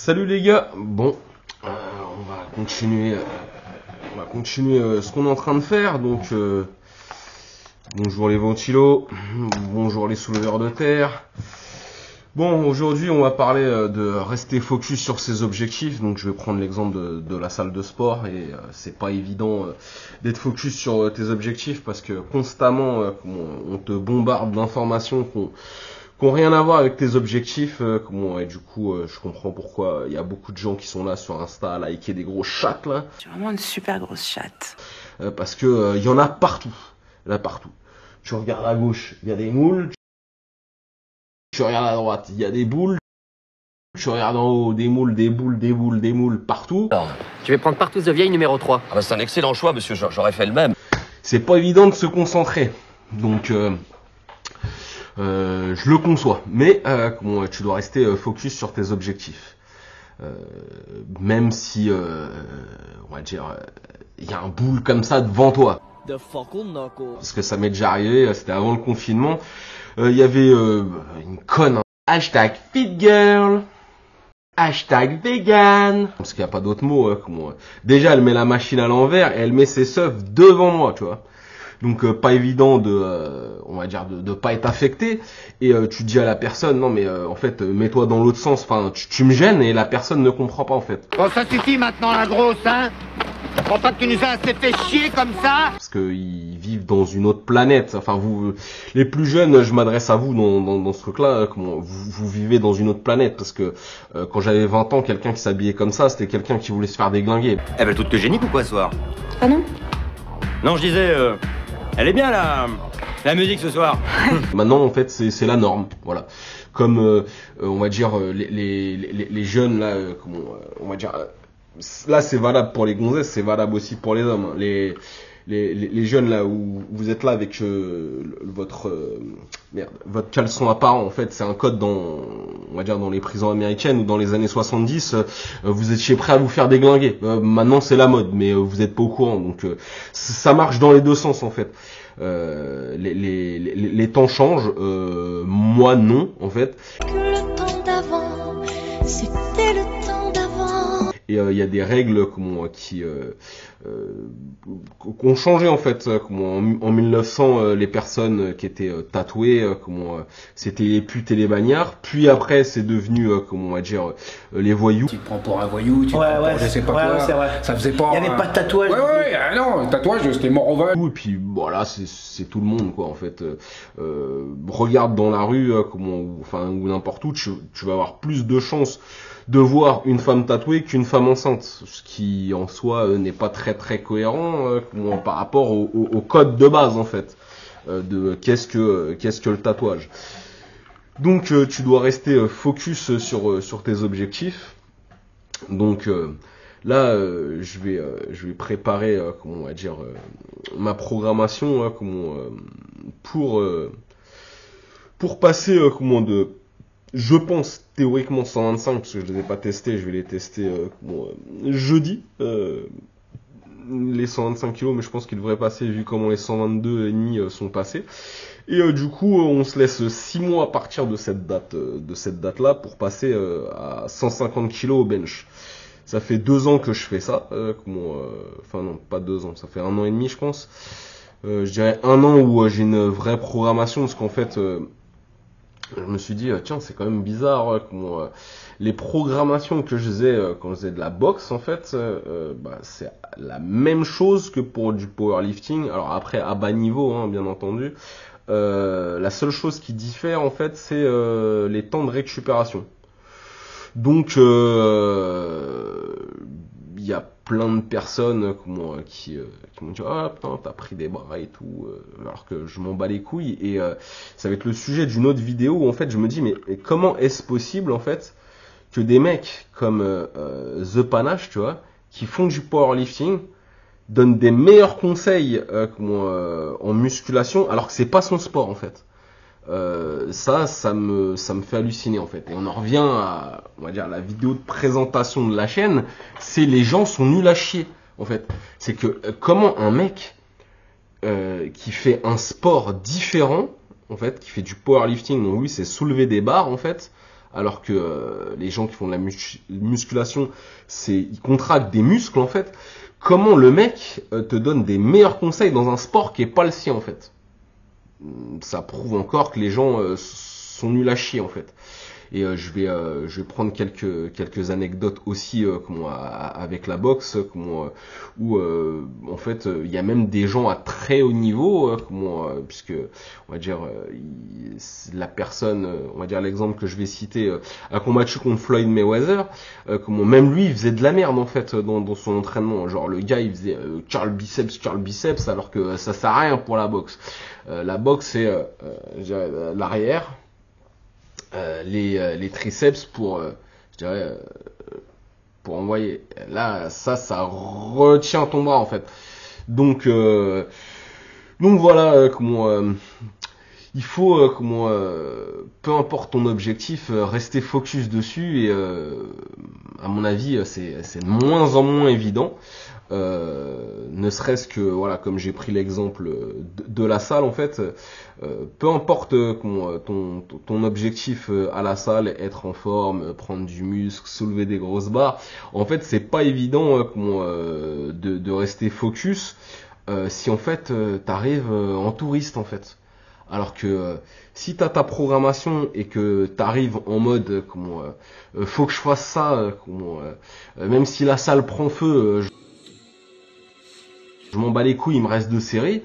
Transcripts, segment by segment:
Salut les gars, bon, on va continuer ce qu'on est en train de faire, donc bonjour les ventilos, bonjour les souleveurs de terre. Bon, aujourd'hui on va parler de rester focus sur ses objectifs, donc je vais prendre l'exemple de la salle de sport, et c'est pas évident d'être focus sur tes objectifs parce que constamment on te bombarde d'informations qui n'ont rien à voir avec tes objectifs, et du coup je comprends pourquoi il y a beaucoup de gens qui sont là sur Insta à liker des gros chats là. Tu es vraiment une super grosse chatte. Parce que il y en a partout, là partout. Tu regardes à gauche, il y a des moules. Tu regardes à droite, il y a des boules. Tu regardes en haut, des moules, des boules, des boules, des moules, partout. Je vais prendre partout The Vieille numéro 3. Ah bah c'est un excellent choix, monsieur, j'aurais fait le même. C'est pas évident de se concentrer, donc je le conçois, mais tu dois rester focus sur tes objectifs. Même si, on va dire, il y a un boule comme ça devant toi. Parce que ça m'est déjà arrivé, c'était avant le confinement. Il y avait une conne, hein. Hashtag fit girl, hashtag vegan. Parce qu'il n'y a pas d'autre mot. Déjà, elle met la machine à l'envers et elle met ses seufs devant moi, tu vois. Donc pas évident on va dire de pas être affecté, et tu dis à la personne non mais en fait mets-toi dans l'autre sens, enfin tu me gênes, et la personne ne comprend pas en fait. Bon ça suffit maintenant la grosse, hein. Je crois pas que tu nous as assez fait chier comme ça. Parce qu'ils vivent dans une autre planète, enfin vous les plus jeunes, je m'adresse à vous dans ce truc là, vous vivez dans une autre planète, parce que quand j'avais 20 ans, quelqu'un qui s'habillait comme ça, c'était quelqu'un qui voulait se faire déglinguer. Elle va toute te génique ou quoi ce soir? Ah non? Non, je disais, elle est bien la musique ce soir. Maintenant en fait c'est la norme, voilà. Comme on va dire les jeunes là, on va dire là c'est valable pour les gonzesses, c'est valable aussi pour les hommes. Les jeunes là où vous êtes là avec votre caleçon apparent, en fait c'est un code on va dire dans les prisons américaines ou dans les années 70, vous étiez prêts à vous faire déglinguer. Maintenant c'est la mode, mais vous êtes pas au courant, donc ça marche dans les deux sens en fait. Les temps changent, moi non en fait. Que le temps d'avant, c'était le temps d'avant. Et il y a des règles qui ont changé en fait. En 1900, les personnes qui étaient tatouées, c'était les putes et les bagnards. Puis après, c'est devenu, on va dire, les voyous. Tu te prends pour un voyou, tu te prends pour je sais pas quoi. C'est vrai. Ça faisait pas. Il n'y avait pas de tatouage. Ouais, non, le tatouage, c'était mort au vin. Et puis voilà, c'est tout le monde quoi en fait. Regarde dans la rue, ou n'importe où, tu vas avoir plus de chances de voir une femme tatouée qu'une femme enceinte, ce qui en soi n'est pas très très cohérent par rapport au code de base en fait de qu'est-ce que le tatouage. Donc tu dois rester focus sur tes objectifs. Donc là je vais préparer on va dire ma programmation pour passer je pense théoriquement 125, parce que je les ai pas testés, je vais les tester jeudi, les 125 kilos, mais je pense qu'ils devraient passer vu comment les 122 et demi sont passés. Et du coup, on se laisse 6 mois à partir de cette date-là pour passer à 150 kilos au bench. Ça fait 2 ans que je fais ça, enfin non, pas 2 ans, ça fait 1 an et demi je pense. Je dirais 1 an où j'ai une vraie programmation, parce qu'en fait je me suis dit tiens, c'est quand même bizarre les programmations que je faisais quand je faisais de la boxe en fait, c'est la même chose que pour du powerlifting, alors après à bas niveau bien entendu, La seule chose qui diffère en fait, c'est les temps de récupération. Donc il y a plein de personnes qui m'ont dit ah putain t'as pris des bras et tout, alors que je m'en bats les couilles, et ça va être le sujet d'une autre vidéo où en fait je me dis mais comment est-ce possible en fait que des mecs comme The Panache, tu vois, qui font du powerlifting, donnent des meilleurs conseils en musculation alors que c'est pas son sport en fait. Ça me fait halluciner en fait. Et on en revient à, on va dire, la vidéo de présentation de la chaîne, c'est les gens sont nuls à chier en fait. C'est que comment un mec qui fait un sport différent en fait, qui fait du powerlifting, donc lui c'est soulever des barres en fait, alors que les gens qui font de la musculation, ils contractent des muscles en fait. Comment le mec te donne des meilleurs conseils dans un sport qui est pas le sien en fait? Ça prouve encore que les gens sont nuls à chier en fait. Et je vais prendre quelques anecdotes aussi avec la boxe, où en fait il y a même des gens à très haut niveau, puisque on va dire la personne, on va dire l'exemple que je vais citer, a combattu contre Floyd Mayweather, même lui il faisait de la merde en fait dans son entraînement. Genre le gars il faisait curl biceps alors que ça sert à rien pour la boxe. La boxe c'est l'arrière. Les triceps pour je dirais pour envoyer. Là ça retient ton bras en fait. Donc voilà il faut peu importe ton objectif, rester focus dessus, et à mon avis c'est de moins en moins évident. Ne serait-ce que voilà, comme j'ai pris l'exemple de la salle en fait, peu importe ton objectif à la salle, être en forme, prendre du muscle, soulever des grosses barres, en fait c'est pas évident de rester focus si en fait t'arrives en touriste en fait. Alors que si t'as ta programmation et que t'arrives en mode faut que je fasse ça, même si la salle prend feu, je m'en bats les couilles, il me reste 2 séries,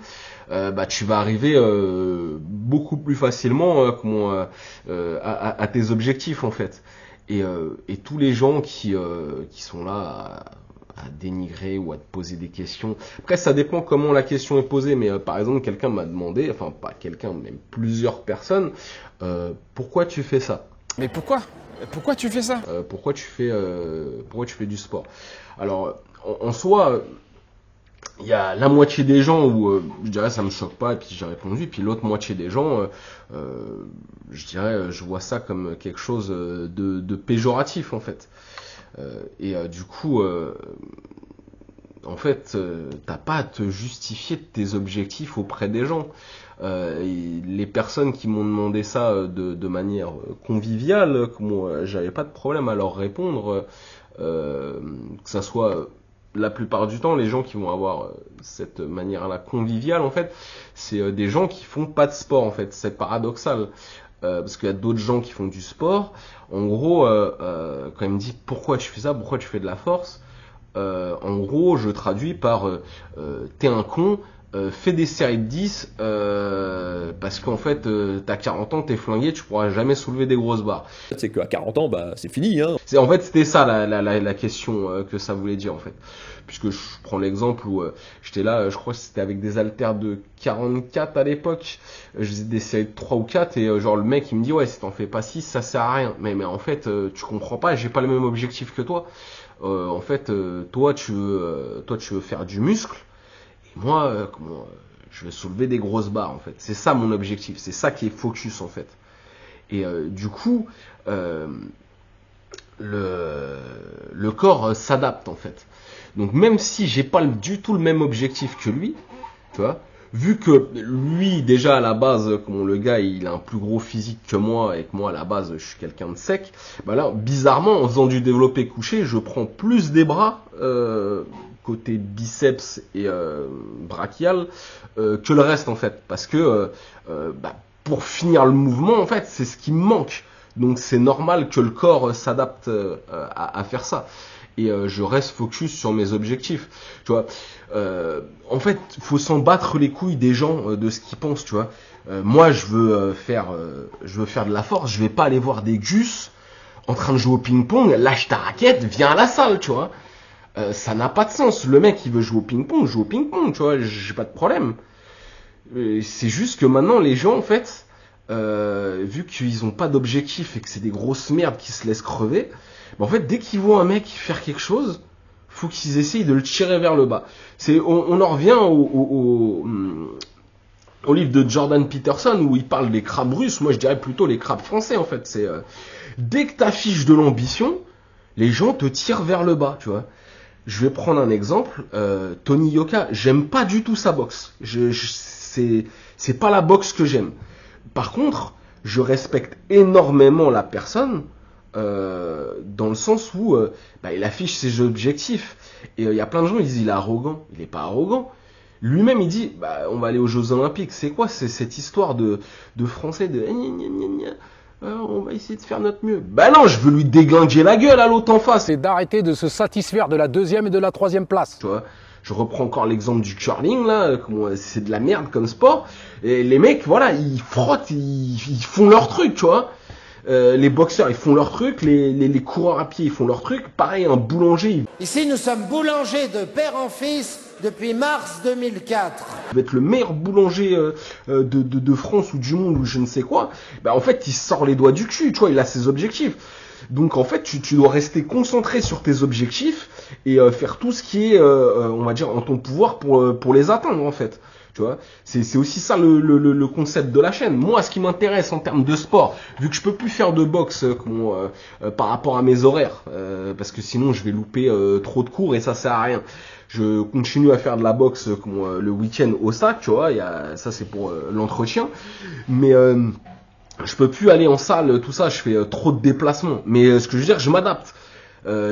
tu vas arriver beaucoup plus facilement à tes objectifs en fait. Et tous les gens qui sont là à dénigrer ou à te poser des questions, après ça dépend comment la question est posée, mais par exemple quelqu'un m'a demandé, enfin pas quelqu'un, même plusieurs personnes, pourquoi tu fais ça? Mais pourquoi tu fais ça? Pourquoi tu fais du sport? Alors en soi, il y a la moitié des gens où je dirais ça me choque pas, et puis j'ai répondu, et puis l'autre moitié des gens je dirais je vois ça comme quelque chose de péjoratif en fait. Du coup en fait t'as pas à te justifier de tes objectifs auprès des gens. Les personnes qui m'ont demandé ça de manière conviviale, j'avais pas de problème à leur répondre, que ça soit la plupart du temps, les gens qui vont avoir cette manière-là conviviale, en fait, c'est des gens qui font pas de sport, en fait. C'est paradoxal. Parce qu'il y a d'autres gens qui font du sport. En gros, quand il me dit pourquoi tu fais ça, pourquoi tu fais de la force, en gros, je traduis par t'es un con, fais des séries de 10, parce qu'en fait, t'as 40 ans, t'es flingué, tu pourras jamais soulever des grosses barres. C'est qu'à 40 ans, c'est fini, hein. En fait, c'était ça la question que ça voulait dire, en fait. Puisque je prends l'exemple où j'étais là, je crois que c'était avec des haltères de 44 à l'époque, je faisais des séries de 3 ou 4, et genre le mec il me dit ouais, si t'en fais pas 6, ça sert à rien. Mais en fait, tu comprends pas, j'ai pas le même objectif que toi. En fait, toi tu veux faire du muscle, et moi je veux soulever des grosses barres en fait. C'est ça mon objectif, c'est ça qui est focus en fait. Et du coup le corps s'adapte en fait. Donc même si j'ai pas du tout le même objectif que lui, tu vois, vu que lui déjà à la base, le gars il a un plus gros physique que moi, et que moi à la base je suis quelqu'un de sec, là bizarrement en faisant du développé couché, je prends plus des bras côté biceps et brachial que le reste en fait, parce que pour finir le mouvement en fait c'est ce qui me manque. Donc c'est normal que le corps s'adapte à faire ça. et je reste focus sur mes objectifs, tu vois. En fait, faut s'en battre les couilles des gens, de ce qu'ils pensent, tu vois. Moi, je veux faire de la force, je vais pas aller voir des gus en train de jouer au ping-pong, lâche ta raquette, viens à la salle, tu vois. Ça n'a pas de sens. Le mec, il veut jouer au ping-pong, joue au ping-pong, tu vois, j'ai pas de problème. C'est juste que maintenant, les gens, en fait, vu qu'ils ont pas d'objectif et que c'est des grosses merdes qui se laissent crever, ben en fait, dès qu'ils voient un mec faire quelque chose, faut qu'ils essayent de le tirer vers le bas. On en revient au livre de Jordan Peterson où il parle des crabes russes. Moi, je dirais plutôt les crabes français, en fait. Dès que t'affiches de l'ambition, les gens te tirent vers le bas, tu vois. Je vais prendre un exemple. Tony Yoka, j'aime pas du tout sa boxe. C'est pas la boxe que j'aime. Par contre, je respecte énormément la personne dans le sens où il affiche ses objectifs. Et il y a plein de gens qui disent il est arrogant. Il est pas arrogant. Lui-même, il dit on va aller aux Jeux Olympiques. C'est quoi cette histoire de Français de on va essayer de faire notre mieux. Non, je veux lui déglinguer la gueule à l'autre en face. C'est d'arrêter de se satisfaire de la 2e et de la 3e place. Tu vois, je reprends encore l'exemple du curling, là, c'est de la merde comme sport. Et les mecs, voilà, ils frottent, ils font leur truc, tu vois. Les boxeurs, ils font leur truc, les coureurs à pied, ils font leur truc. Pareil, un boulanger. Ici, nous sommes boulangers de père en fils depuis mars 2004. Il va être le meilleur boulanger de France ou du monde ou je ne sais quoi. En fait, il sort les doigts du cul, tu vois, il a ses objectifs. Donc en fait, tu dois rester concentré sur tes objectifs et faire tout ce qui est, on va dire, en ton pouvoir pour les atteindre, en fait. Tu vois, c'est aussi ça le concept de la chaîne. Moi, ce qui m'intéresse en termes de sport, vu que je peux plus faire de boxe par rapport à mes horaires, parce que sinon je vais louper trop de cours et ça sert à rien. Je continue à faire de la boxe le week-end au sac, tu vois. Ça c'est pour l'entretien, mais je peux plus aller en salle, tout ça. Je fais trop de déplacements. Mais ce que je veux dire, je m'adapte.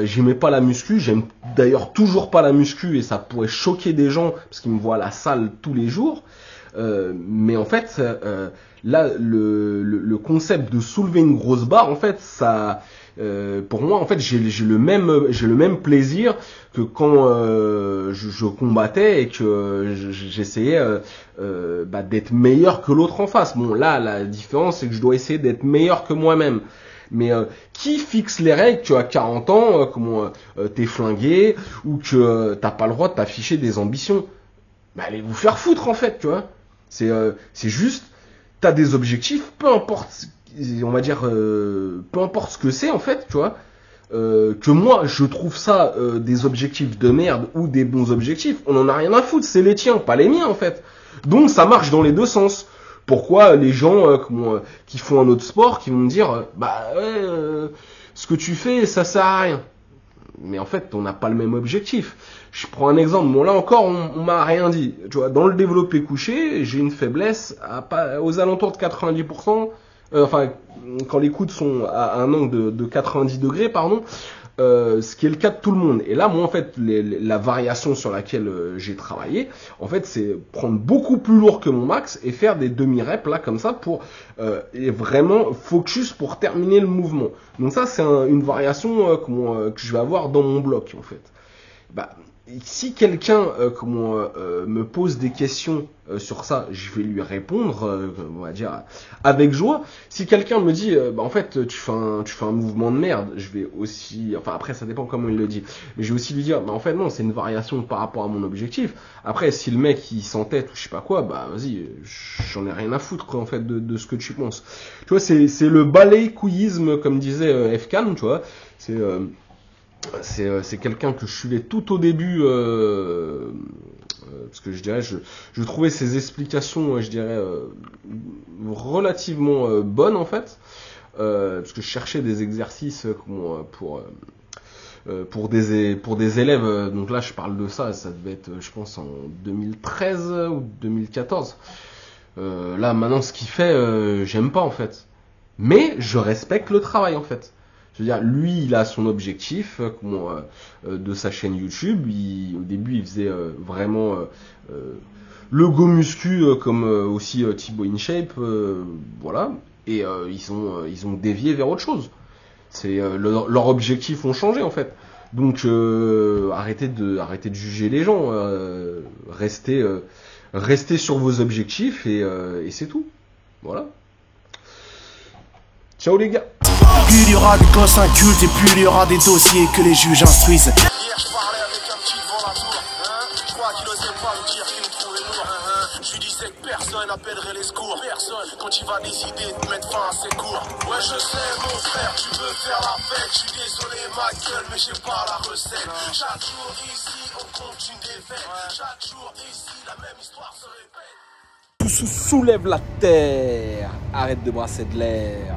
J'aimais pas la muscu, j'aime d'ailleurs toujours pas la muscu et ça pourrait choquer des gens parce qu'ils me voient à la salle tous les jours. Mais en fait, là, le concept de soulever une grosse barre, en fait, ça, pour moi, en fait, j'ai le même plaisir que quand je combattais et que j'essayais d'être meilleur que l'autre en face. Bon, là, la différence, c'est que je dois essayer d'être meilleur que moi-même. Mais qui fixe les règles? Tu as 40 ans, t'es flingué ou que t'as pas le droit de t'afficher des ambitions? Allez vous faire foutre en fait, tu vois. C'est juste, t'as des objectifs, peu importe, on va dire, peu importe ce que c'est en fait, tu vois. Que moi je trouve ça des objectifs de merde ou des bons objectifs, on en a rien à foutre, c'est les tiens, pas les miens en fait. Donc ça marche dans les deux sens. Pourquoi les gens qui font un autre sport qui vont me dire ce que tu fais ça sert à rien, mais en fait on n'a pas le même objectif. Je prends un exemple, bon là encore on m'a rien dit, tu vois, dans le développé couché j'ai une faiblesse aux alentours de 90%, enfin quand les coudes sont à un angle de 90 degrés pardon, ce qui est le cas de tout le monde. Et là, moi, en fait, la variation sur laquelle j'ai travaillé, en fait, c'est prendre beaucoup plus lourd que mon max et faire des demi-reps là comme ça pour et vraiment focus pour terminer le mouvement. Donc ça, c'est une variation que je vais avoir dans mon bloc, en fait. Si quelqu'un me pose des questions sur ça, je vais lui répondre, on va dire avec joie. Si quelqu'un me dit, en fait, tu fais un mouvement de merde, je vais aussi, enfin après ça dépend comment il le dit, mais je vais aussi lui dire, en fait non, c'est une variation par rapport à mon objectif. Après, si le mec il s'entête ou je sais pas quoi, vas-y, j'en ai rien à foutre quoi, en fait de ce que tu penses. Tu vois, c'est le balai-couillisme comme disait F-Can, tu vois, c'est quelqu'un que je suivais tout au début parce que je dirais je trouvais ses explications je dirais relativement bonnes en fait parce que je cherchais des exercices pour des élèves, donc là je parle de ça devait être je pense en 2013 ou 2014. Là maintenant ce qu'il fait j'aime pas en fait, mais je respecte le travail en fait. Je veux dire, lui, il a son objectif de sa chaîne YouTube. Au début, il faisait vraiment le go muscu comme aussi Thibaut InShape, voilà. Et ils ont dévié vers autre chose. Leurs objectifs ont changé en fait. Donc arrêtez de juger les gens, restez sur vos objectifs et c'est tout. Voilà. Ciao les gars. Plus il y aura des gosses incultes et plus il y aura des dossiers que les juges instruisent. Hier je parlais avec un petit devant la tour, je crois qu'il osait pas me dire qu'il me trouvait lourd. Je lui disais que personne n'appellerait les secours, personne, quand il va décider de mettre fin à ses cours. Ouais je sais mon frère, tu veux faire la fête, je suis désolé ma gueule mais j'ai pas la recette. Chaque jour ici on compte une défaite, chaque jour ici la même histoire se répète. Soulève la terre, arrête de brasser de l'air.